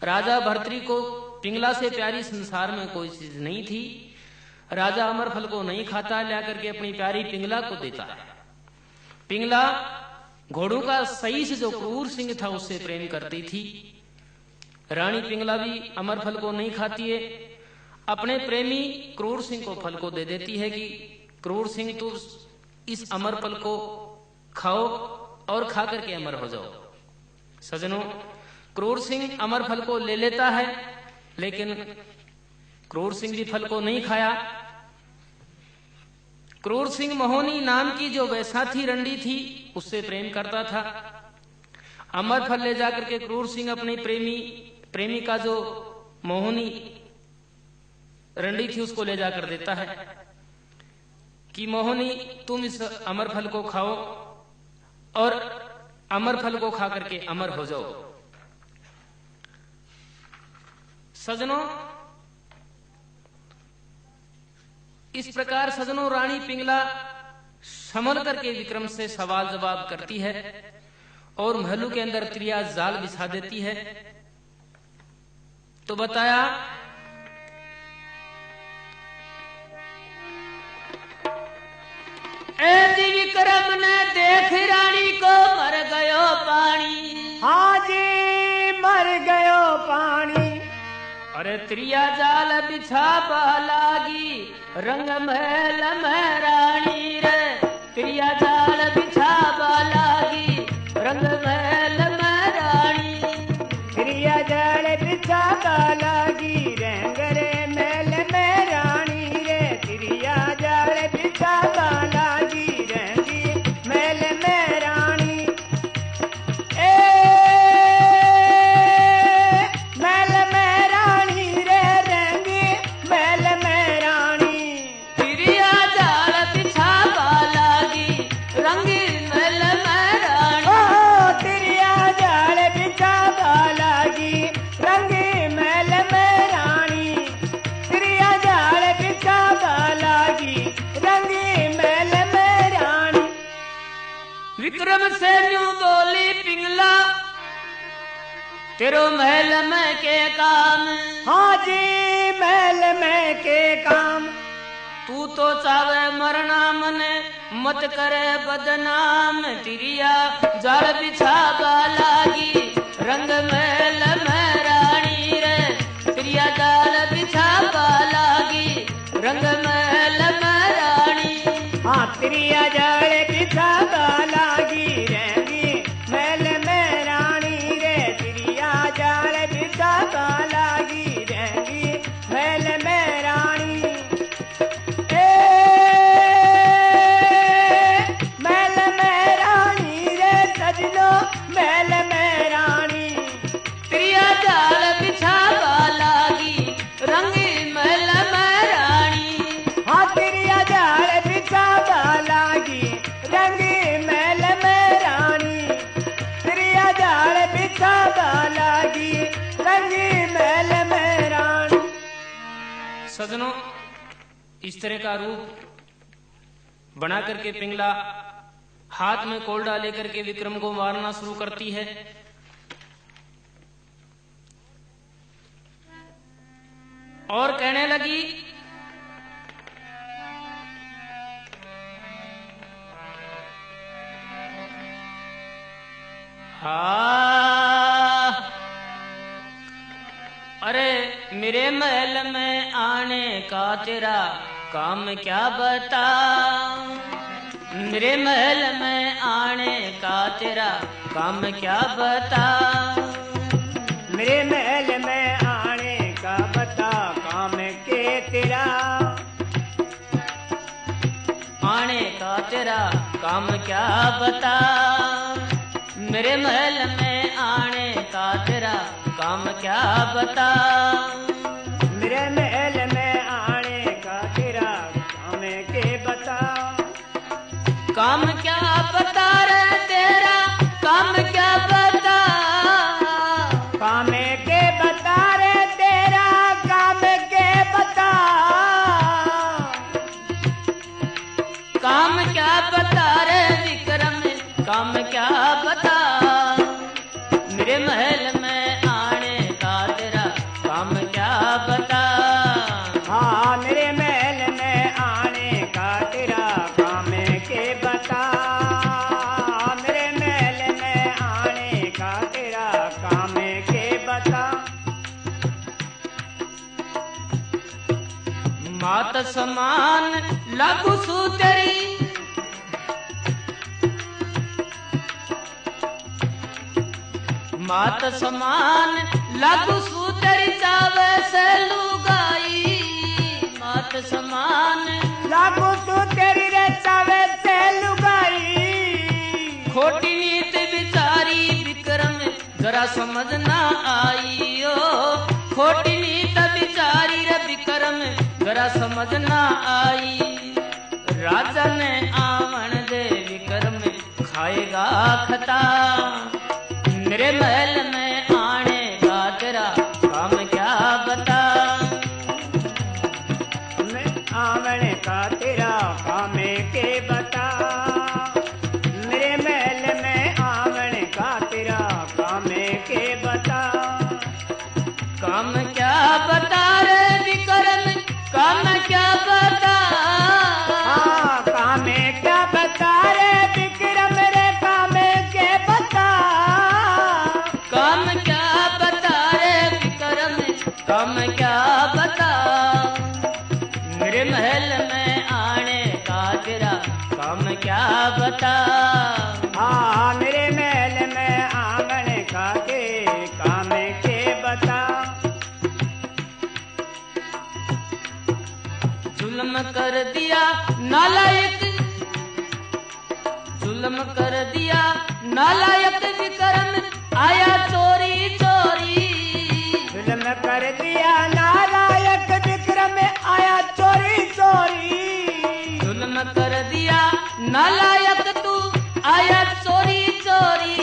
A: राजा भर्तरी को पिंगला से प्यारी संसार में कोई चीज नहीं थी। राजा अमर फल को नहीं खाता, ला करके अपनी प्यारी पिंगला को देता है। पिंगला घोड़ों का सही से जो क्रूर सिंह था उससे प्रेम करती थी। रानी पिंगला भी अमर फल को नहीं खाती है, अपने प्रेमी क्रूर सिंह को फल को दे देती है कि क्रूर सिंह तू इस अमर फल को खाओ और खा करके अमर हो जाओ। सजनों क्रूर सिंह अमर फल को ले लेता है, लेकिन क्रूर सिंह भी फल को नहीं खाया। क्रूर सिंह मोहनी नाम की जो वैसाथी रंडी थी उससे प्रेम करता था। अमर फल ले जाकर के क्रूर सिंह अपनी प्रेमी का जो मोहनी रंडी थी उसको ले जाकर देता है कि मोहनी तुम इस अमर फल को खाओ और अमर फल को खा करके अमर हो जाओ। सजनों इस प्रकार सजनों रानी पिंगला संभल करके विक्रम से सवाल जवाब करती है और महलों के अंदर त्रिया जाल बिछा देती है। तो बताया ए जी विक्रम ने देख रानी को मर गयो पानी।
B: हाँ जी मर गयो पानी।
A: अरे त्रिया जाल बिछा लागी रंग महल में रानी रे। त्रिया जाल बिछा लागी रंग महल में रानी।
B: त्रिया जाल बिछा लागी रंग रे महल में रानी रे। त्रिया जाल बिछा लागी रंगी महल में रानी। ए महल में रानी रे रंगी महल में रानी।
A: त्रिया जाल बिछा लागी रंगी महल में रानी।
B: ओ त्रिया जाल बिछा लागी रंगी महल में रानी। त्रिया जाल बिछा लागी रंगी महल में रानी।
A: विक्रम से यूं बोली पिंगला तेरो महल में के काम।
B: हाँ जी महल में के काम।
A: तू तो चावे मरना मने मत करे बदनाम। तिरिया जाल बिछा लागी रंग महल में रानी रे। तिरिया जाल बिछा लागी रंग महल में रानी।
B: हाँ त्रिया जाल बिछा लागी रंगी महल में रानी रे। त्रिया जाल बिछा लागी रंगी महल में रानी। ए महल में रानी रे सजनो महल में रानी।
A: त्रिया जाल बिछा लागी रंगी महल में रानी।
B: हाँ त्रिया जाल बिछा लागी रंगी महल में रानी। त्रिया जाल बिछा लागी रंगी महल में रानी।
A: सजनों, इस तरह का रूप बना करके पिंगला हाथ में कोल्डा लेकर के विक्रम को मारना शुरू करती है। और कहने लगी हाँ अरे मेरे महल में आने का तेरा काम क्या बता। मेरे महल में आने का तेरा काम क्या बता।
B: मेरे महल में आने का बता काम के तेरा।
A: आने का तेरा काम क्या बता। मेरे महल में आने का तेरा काम क्या बता।
B: मेरे महल में आने का तेरा काम के बता।
A: काम क्या बता रे तेरा काम क्या बता।
B: काम के बता रे तेरा काम के बता।
A: काम क्या बता रे विक्रम काम क्या बता। मेरे महल में आने का तेरा काम क्या बता।
B: हाँ मेरे महल में आने का तेरा काम के बता। मेरे महल में आने का तेरा काम के बता।
A: मात समान लागू सू तेरी। मात समान लागू सू तेरी चावे से लुगाई। मात समान
B: लागू तू तेरी रे चावे से लुगाई।
A: खोटी नीत बिचारी विक्रम जरा समझ ना आई। ओ खोटी नीत बिचारी रे विक्रम जरा समझ ना आई। राजा ने आवन दे विक्रम खाएगा खता। मेरे महल में आने का तेरा काम क्या बता।
B: आवन का तेरा काम के बता। मेरे महल में आवन का तेरा काम के बता।
A: काम क्या बता रे विक्रम काम क्या बता।
B: हाँ काम क्या बता रे
A: काम क्या बता, मेरे महल में आने का तेरा काम क्या बता।
B: हाँ मेरे महल में आंगन का के काम के बता।
A: जुल्म कर दिया नालायक, जुल्म कर दिया नालायक विक्रम आया चोरी चोरी।
B: जुल्म कर दिया नालायक विक्रम आया चोरी चोरी।
A: जुल्म कर दिया नालायक तू आया चोरी चोरी।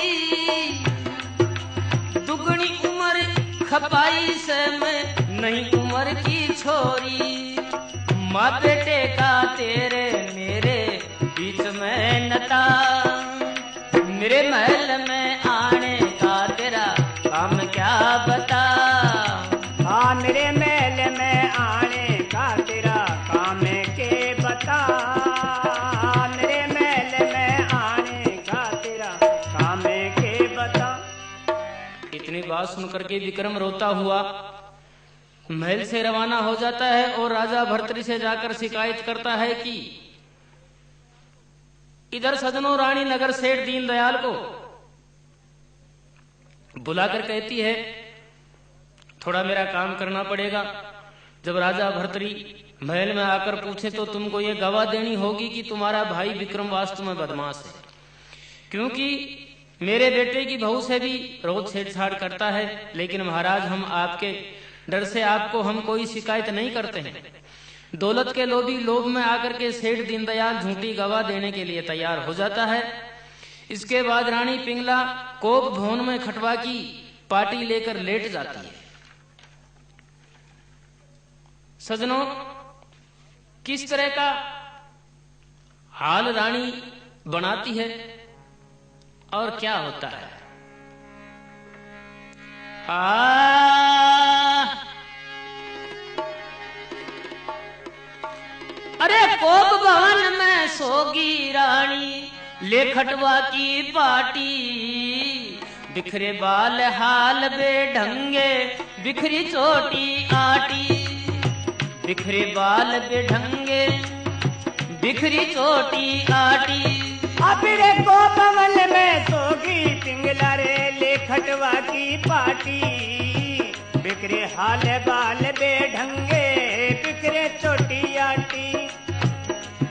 A: दुगनी उम्र खपाई से मैं नहीं उम्र की छोरी। माँ बेटे का तेरे मेरे बीच में नता, मेरे महल में आने का तेरा काम क्या बता।
B: हाँ मेरे महल में आने का तेरा काम के बता। मेरे महल में आने का तेरा काम के बता।
A: इतनी बात सुनकर के विक्रम रोता हुआ महल से रवाना हो जाता है और राजा भर्तृ से जाकर शिकायत करता है कि इधर सजनों रानी नगर सेठ दीनदयाल को बुलाकर कहती है थोड़ा मेरा काम करना पड़ेगा। जब राजा भर्तृ महल में आकर पूछे तो तुमको ये गवाह देनी होगी कि तुम्हारा भाई विक्रम वास्तव में बदमाश है, क्योंकि मेरे बेटे की बहू से भी रोज छेड़छाड़ करता है, लेकिन महाराज हम आपके डर से आपको हम कोई शिकायत नहीं करते हैं। दौलत के लोभी लोभ में आकर के सेठ दीनदयाल झूठी गवाह देने के लिए तैयार हो जाता है। इसके बाद रानी पिंगला कोप भवन में खटवा की पार्टी लेकर लेट जाती है। सजनों, किस तरह का हाल रानी बनाती है और क्या होता है। अरे कोप भवन में सोगी रानी ले खटवा की पार्टी। बिखरे बाल हाल बेढंगे बिखरी चोटी आटी। बिखरे बाल बेढंगे बिखरी चोटी आटी।
B: अबरे को भवन में सोगी पिंगला रे ले खटवा की पार्टी। बिखरे हाल बाल बेढंगे बिखरे चोटी आटी।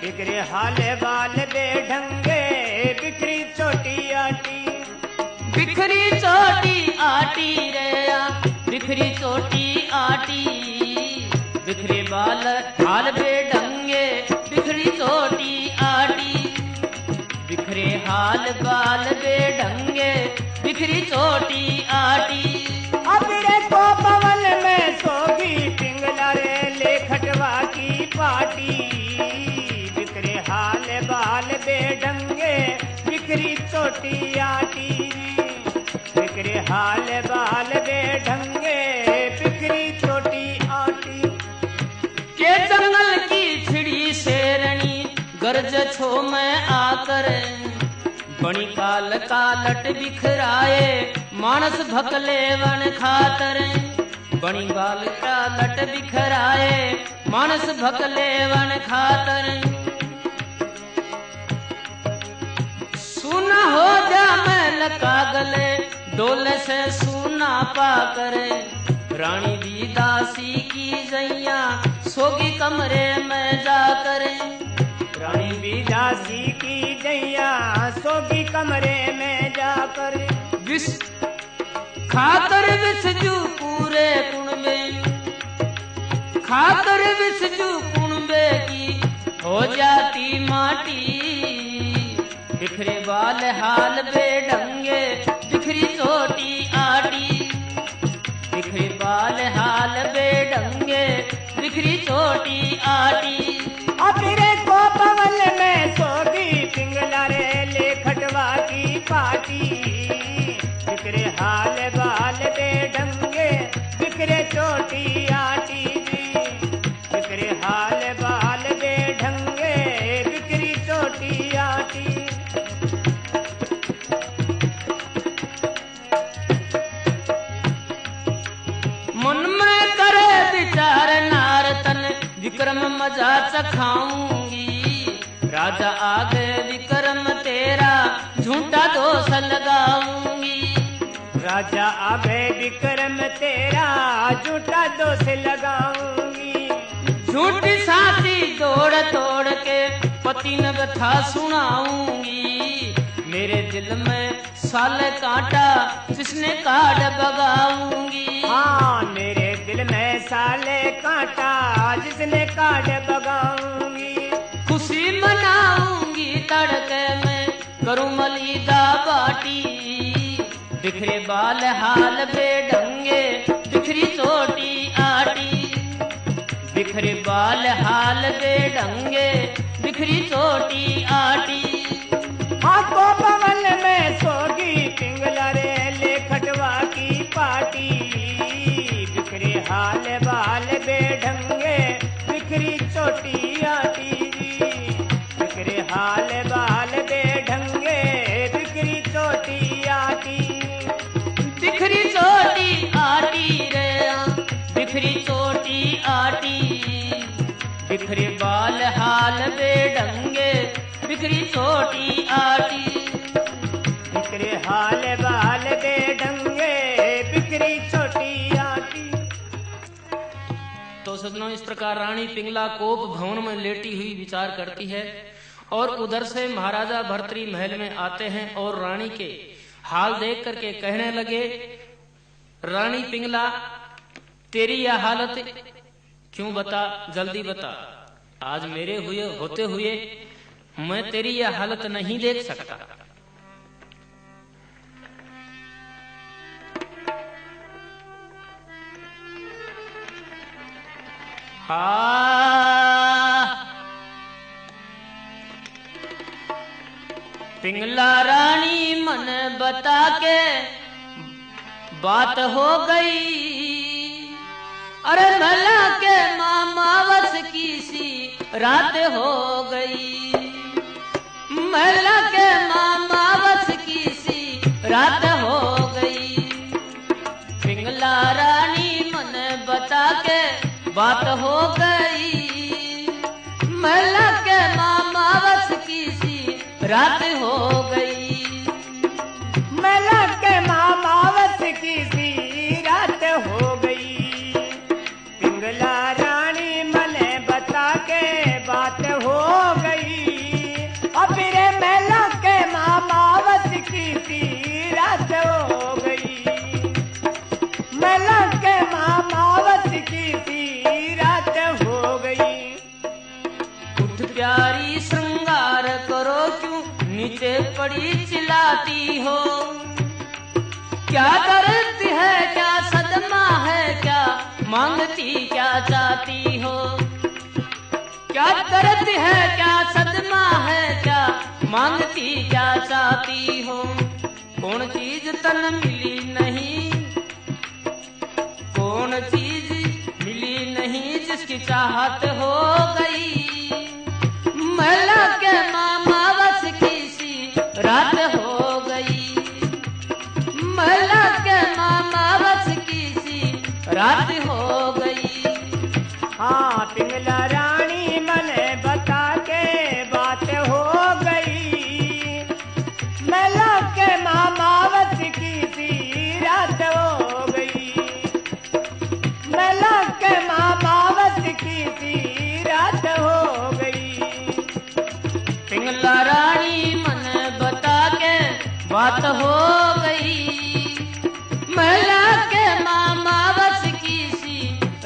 B: बिखरे हाल बाल बेढंगे बिखरी चोटी आटी।
A: बिखरी चोटी आटी रे बिखरी चोटी आटी। बिखरे बाल हाल बेढंगे बिखरी चोटी आटी। बिखरे हाल बाल बेढंगे बिखरी चोटी आटी।
B: अबरे को भवन में सोगी पिंगला रे ले खटवा की पार्टी। बिखरे हाल बाल बेढंगे बिखरी चोटी आटी। बिखरे हाल बाल बेढंगे बिखरी चोटी आटी।
A: के जंगल की छिड़ी शेरनी गर्ज छो में आकर। बणी काल कालट बिखराए मानस भकले वन खातर। बणी काल कालट बिखराए मानस भकले वन खातर। सुना हो जा महल का गले डोले से सुना पाकर। रानी भी दासी की जैया सोगी कमरे में जाकर।
B: रानी भी दासी की जैया सोगी कमरे में जाकर।
A: विष खाकर विषजू पूरे कुणबे। खाकर विषजू कुणबे की हो जाती माटी। बिखरे बाल हाल बेढंगे बिखरी चोटी आटी। बिखरे बाल हाल बेढंगे बिखरी चोटी आटी।
B: अबरे को भवन में सोगी पिंगला रे ले खटवा की पार्टी। बिखरे हाल बाल बेढंगे बिखरे चोटी आटी। बिखरे हाल बाल बेढंगे बिखरी चोटी आटी।
A: मन में कर विक्रम मजा चखाऊंगी। राजा आगे विक्रम तेरा झूठा दोष लगाऊंगी।
B: राजा आगे विक्रम तेरा झूठा दोष लगाऊंगी।
A: झूठी साथी दौड़ तोड़ के पति न व्यथा सुनाऊंगी। मेरे दिल में साले कांटा जिसने काट बगाऊंगी।
B: हाँ मेरे दिल में साले कांटा जिसने काट बगाऊंगी।
A: खुशी मनाऊंगी तड़के में करूं मलीदा बाटी। बिखरे बाल हाल बेढंगे बिखरी चोटी आटी। बिखरे बाल हाल बेढंगे बिखरी चोटी आटी।
B: आको बगल में सोगी पिंगला रे ले खटवा की पाटी। बिखरे हाल बाल बेढंगे बिखरी चोटी आटी। बिखरे हाल बाल बेढंगे बिखरी चोटी आटी।
A: बिखरी चोटी आटी रे बिखरी चोटी आटी। बिखरे बाल हाल बेढंगे बिखरी चोटी आटी।
B: बिखरे हाल बाल बेढंगे बिखरी चोटी आटी।
A: तो सज्जनों, इस प्रकार रानी पिंगला कोप भवन में लेटी हुई विचार करती है और उधर से महाराजा भर्तृ महल में आते हैं और रानी के हाल देख करके कहने लगे, रानी पिंगला तेरी यह हालत क्यों, बता जल्दी बता। आज मेरे होते हुए मैं तेरी यह हालत नहीं देख सकता। पिंगला रानी मन बता के बात हो गई। अरे भला के मामावस की सी रात हो गई। भला के मामावस की सी रात हो गई। पिंगला रानी मन बता के बात हो गई। भला के मामावस की सी रात हो गई।
B: मला के मामावस की सी रात हो गई। पिंगला रानी मने बता के बात हो गई। अब रे मला के मामावस की सी रात हो गई। मला के मामावस की सी रात हो गई।
A: उठ प्यारी श्रृंगार करो क्यों नीचे पड़ी चिल्लाती हो। क्या दर्द है क्या सदमा है क्या मांगती क्या चाहती हो। क्या दर्द है क्या सदमा है क्या मांगती क्या चाहती हो। कौन चीज तन मिली नहीं, कौन चीज मिली नहीं जिसकी चाहत हो गई। मला के मामावस की सी रात हो गई। मला के मामावस की सी रात हो गई।
B: हाँ पिंगला रानी मने बता के बात हो गई। मला के मामावस की सी रात हो गई। मला के मामावस की सी रात हो गई।
A: पिंगला रानी मन बता के बात हो गई। मला के मामावस की सी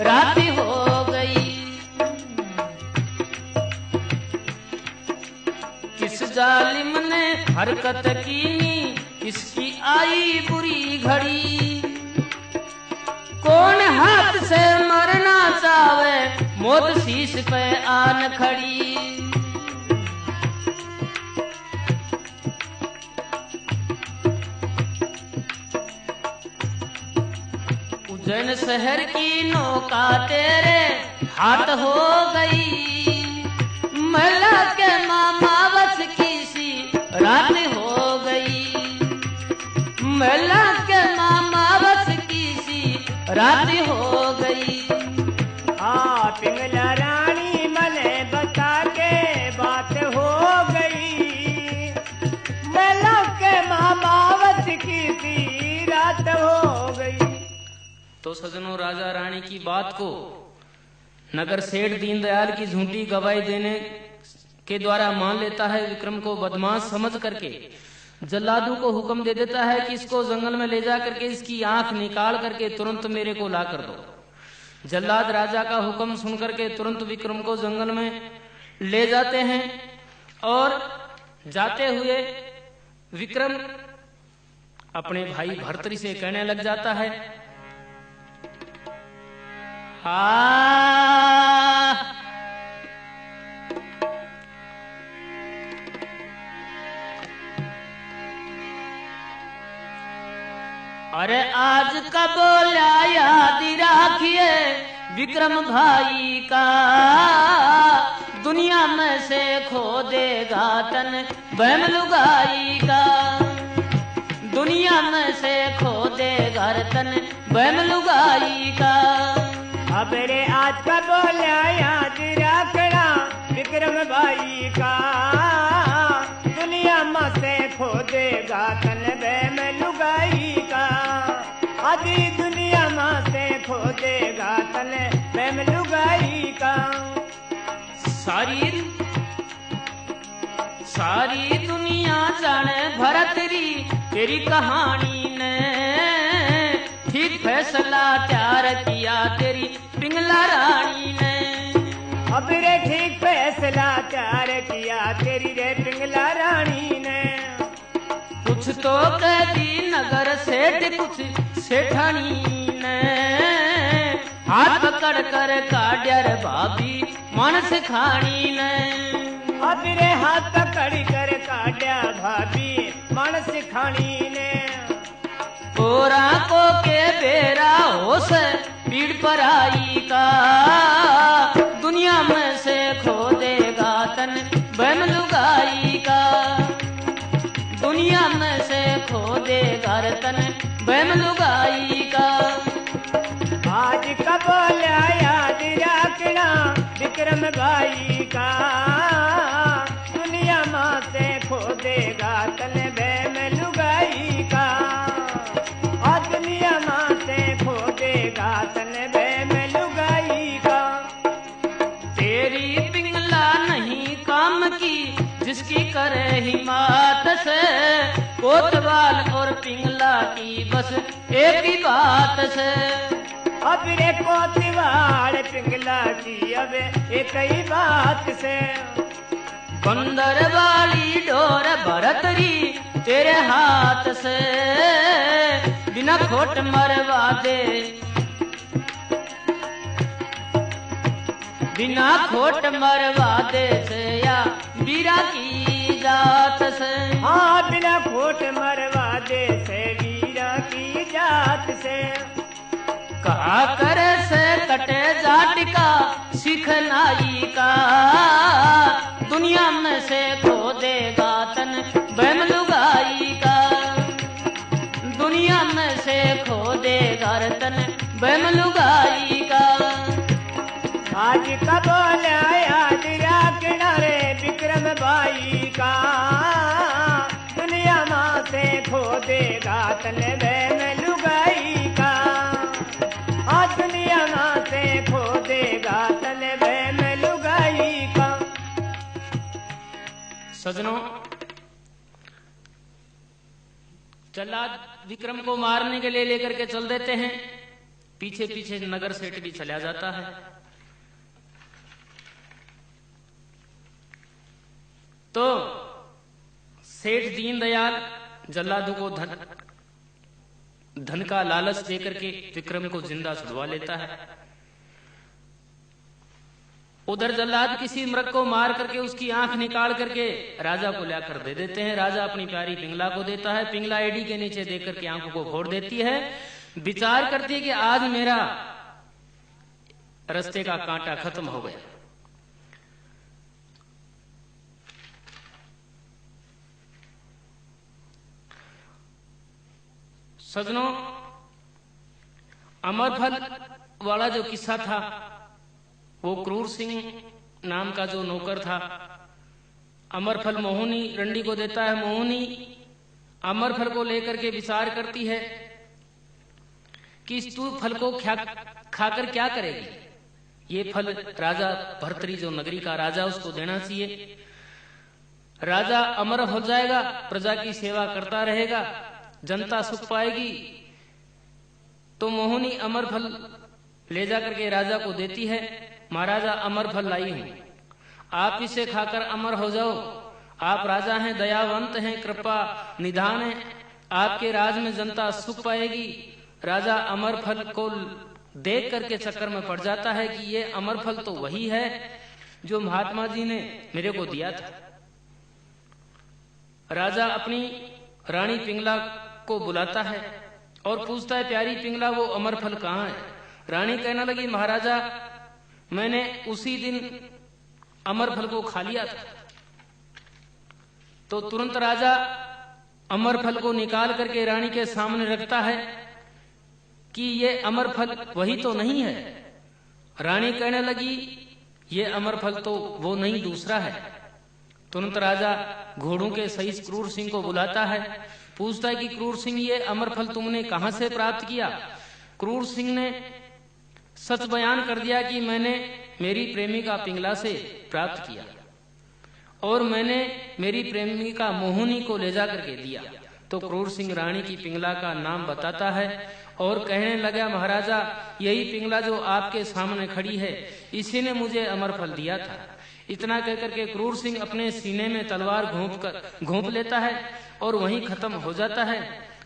A: रात हो गई। किस जालिम ने हरकत कीनी किसकी आई बुरी घड़ी। कौन हाथ से मरना चाहे मौत शीश पे आन खड़ी। उज्जैन शहर की नौका तेरे हाथ हो गई। मला के मामावस की सी रात हो गई। मला के मामावस की सी रात हो गई।
B: हाँ पिंगला रानी
A: सजनों, राजा रानी की बात को नगर सेठ दीनदयाल की झूठी गवाही देने के द्वारा मान लेता है। विक्रम को बदमाश समझ करके जल्लादू को हुक्म दे देता है कि इसको जंगल में ले जा करके इसकी आंख निकाल करके तुरंत मेरे को ला कर दो। जल्लाद राजा का हुक्म सुन करके तुरंत विक्रम को जंगल में ले जाते हैं और जाते हुए विक्रम अपने भाई भर्तृ से कहने लग जाता है, अरे आज का बोला याद राखिए विक्रम भाई का, दुनिया में से खो देगा तन बहम लुगाई का, दुनिया में से खो देगा तन बहम लुगाई का।
B: अब रे आज का बोला याद रखना विक्रम भाई का, दुनिया में से खो देगा तन बहम लुगाई का, आदि दुनिया में से खो देगा तन बहम लुगाई का।
A: सारी दुनिया जाने भरतरी तेरी कहानी ने, ठीक फैसला तैयार किया तेरी पिंगला रानी ने।
B: अब रे ठीक फैसला तैयार किया तेरी रे पिंगला रानी ने।
A: कुछ तो कहती नगर सेठ कुछ सेठानी ने, हाथ पकड़ कर काड्यर भाभी मानस खानी ने।
B: अब रे हाथ पकड़ कर काड्या भाभी मानस खानी ने।
A: कोरा को के बेरा होश पीड़ पर आई का, दुनिया में से खो देगा तन बहम लुगाई का, दुनिया में से खो देगा तन बहम लुगाई का।
B: आज का बोला याद रखना विक्रम भाई का, दुनिया में से खो देगा तन बहम लुगाई का, और दुनिया में से खो देगा तन बहम लुगाई का।
A: तेरी पिंगला नहीं काम की जिसकी करे हिम्मत से, कोतवाल और पिंगला की बस एक ही बात से।
B: अब रे कोतवाल पिंगला की अब एक ही बात से।
A: बंदर वाली डोर भरतरी तेरे हाथ से, बिना खोट मरवा दे, बिना खोट मरवा दे से या वीरा की जात से।
B: हाँ बिना खोट मरवा दे से वीरा की जात से।
A: कहा करे से कटे जाट का सिखनाई का, दुनिया में से खो देगा तन बहम लुगाई का, दुनिया में से खो देगा तन बहम लुगाई का।
B: आज का बोला याद रखना रे विक्रम भाई का, दुनिया में से खो देगा तन बहम लुगाई का, आज दुनिया में से खो देगा तन बहम लुगाई का।
A: सजनों, जल्लाद विक्रम को मारने के लिए लेकर के चल देते हैं, पीछे पीछे नगर सेठ भी चला जाता है। तो सेठ दीनदयाल जल्लादू को धन का लालच देकर के विक्रम को जिंदा छुड़वा लेता है। उधर जल्लाद किसी मृग को मार करके उसकी आंख निकाल करके राजा को लाकर दे देते हैं। राजा अपनी प्यारी पिंगला को देता है। पिंगला एडी के नीचे देख करके आंखों को फोड़ देती है, विचार करती है कि आज मेरा रास्ते का कांटा खत्म हो गया। सजनों, अमरफल वाला जो किस्सा था, वो क्रूर सिंह नाम का जो नौकर था, अमरफल मोहिनी रंडी को देता है। मोहिनी अमरफल को लेकर के विचार करती है कि तू फल को खाकर क्या करेगी? ये फल राजा भर्तरी जो नगरी का राजा उसको देना चाहिए। राजा अमर हो जाएगा, प्रजा की सेवा करता रहेगा, जनता सुख पाएगी। तो मोहिनी अमर फल ले जाकर के राजा को देती है। महाराजा अमर फल लाई हूं, आप इसे खाकर अमर हो जाओ। आप राजा हैं, दयावंत हैं, कृपा निधान है, आपके राज में जनता सुख पाएगी। राजा अमर फल को देख करके चक्कर में पड़ जाता है कि ये अमर फल तो वही है जो महात्मा जी ने मेरे को दिया था। राजा अपनी रानी पिंगला को बुलाता है और पूछता है, प्यारी पिंगला वो अमर फल कहाँ है? रानी कहने लगी, महाराजा मैंने उसी दिन अमर फल को खा लिया था। तो तुरंत राजा अमर फल को निकाल करके रानी के सामने रखता है कि ये अमर फल वही तो नहीं है। रानी कहने लगी, ये अमर फल तो वो नहीं, दूसरा है। तुरंत राजा घोड़ों के सहित क्रूर सिंह को बुलाता है, पूछता है कि क्रूर सिंह ये अमर फल तुमने कहां से प्राप्त किया? क्रूर सिंह ने सच बयान कर दिया कि मैंने मेरी प्रेमिका पिंगला से प्राप्त किया और मैंने मेरी प्रेमिका मोहिनी को ले जा करके दिया। तो क्रूर सिंह रानी की पिंगला का नाम बताता है और कहने लगा, महाराजा यही पिंगला जो आपके सामने खड़ी है, इसी ने मुझे अमर फल दिया था। इतना कहकर के क्रूर सिंह अपने सीने में तलवार घोंप लेता है और वहीं खत्म हो जाता है।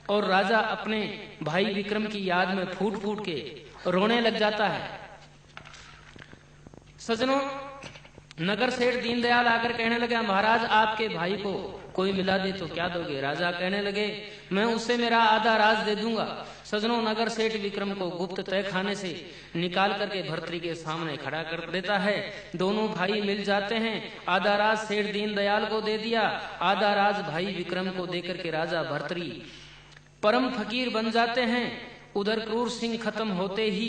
A: और राजा अपने भाई विक्रम की याद में फूट फूट के रोने लग जाता है। सज्जनों, नगर सेठ दीनदयाल आकर कहने लगा, महाराज आपके भाई को कोई मिला दे तो क्या दोगे? राजा कहने लगे, मैं उससे मेरा आधा राज दे दूंगा। सज्जनों, नगर सेठ विक्रम को गुप्त तय खाने से निकाल करके भर्तरी के सामने खड़ा कर देता है। दोनों भाई मिल जाते हैं। आधा राज सेठ दीनदयाल को दे दिया, आधा राज भाई विक्रम को देकर के राजा भर्तरी परम फकीर बन जाते हैं। उधर क्रूर सिंह खत्म होते ही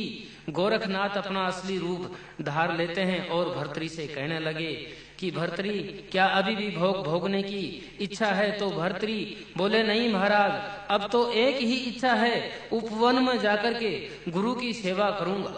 A: गोरखनाथ अपना असली रूप धार लेते हैं और भर्तरी से कहने लगे कि भर्तरी क्या अभी भी भोग भोगने की इच्छा है? तो भर्तरी बोले, नहीं महाराज, अब तो एक ही इच्छा है, उपवन में जाकर के गुरु की सेवा करूंगा।